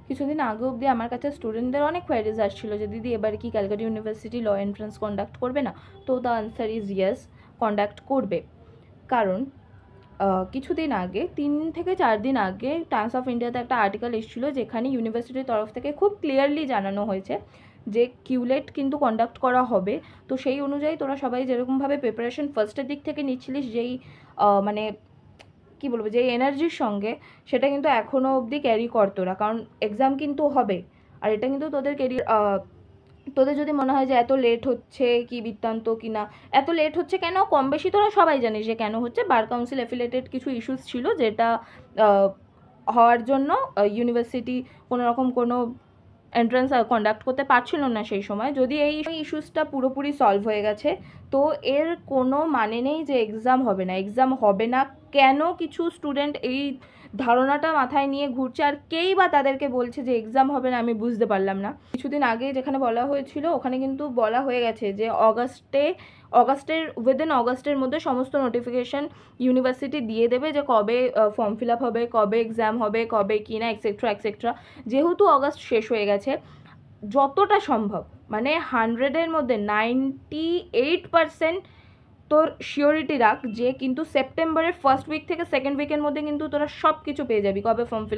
কিছুদিন আগে অবধি আমার কাছে স্টুডেন্টদের অনেক কোয়ারিজ আসছিলো যে দিদি এবার কি Calcutta University law entrance conduct করবে না? তো the answer is yes, conduct করবে। কারণ কিছুদিন আগে 3 থেকে 4 দিন আগে টাইমস অফ ইন্ডিয়াতে একটা আর্টিকেল এসেছিলো যেখানে ইউনিভার্সিটির তরফ থেকে খুব ক্লিয়ারলি জানানো হয়েছে যে কিউলেট কিন্তু কন্ডাক্ট করা হবে। তো সেই অনুযায়ী তোরা সবাই যেরকমভাবে প্রিপারেশন ফার্স্টের দিক থেকে নিচ্ছিলিস, যেই মানে কী বলবো, যেই এনার্জির সঙ্গে, সেটা কিন্তু এখনও অবধি ক্যারি কর তোরা, কারণ এক্সাম কিন্তু হবে। আর এটা কিন্তু তোদের কেরিয়ার, তোদের যদি মনে হয় যে এত লেট হচ্ছে কি বৃত্তান্ত কি না, এত লেট হচ্ছে কেন, কম বেশি তোরা সবাই জানিস যে কেন হচ্ছে। বার কাউন্সিল অ্যাফিলিয়েটেড কিছু ইস্যুস ছিল যেটা হওয়ার জন্য ইউনিভার্সিটি কোনো রকম কোনো এন্ট্রান্স কন্ডাক্ট করতে পারছিল না সেই সময়। যদি এই ইস্যুসটা পুরোপুরি সলভ হয়ে গেছে, তো এর কোনো মানে নেই যে এক্সাম হবে না। এক্সাম হবে না কেন কিছু স্টুডেন্ট এই ধারণাটা মাথায় নিয়ে ঘুরছে, আর কেই বা তাদেরকে বলছে যে এক্সাম হবে না, আমি বুঝতে পারলাম না। কিছুদিন আগে যেখানে বলা হয়েছিল ওখানে কিন্তু বলা হয়ে গেছে যে উইদিন অগাস্টের মধ্যে সমস্ত নোটিফিকেশান ইউনিভার্সিটি দিয়ে দেবে যে কবে ফর্ম ফিল আপ হবে, কবে এক্সাম হবে, কবে কি না, এক্সেট্রা এক্সেট্রা। যেহেতু অগাস্ট শেষ হয়ে গেছে, যতটা সম্ভব মানে 100-এর মধ্যে 98% তোর শিওরিটি রাখ যে কিন্তু সেপ্টেম্বরের ফার্স্ট উইক থেকে সেকেন্ড উইকের মধ্যে কিন্তু তোরা সব কিছু পেয়ে যাবি, কবে ফর্ম ফিল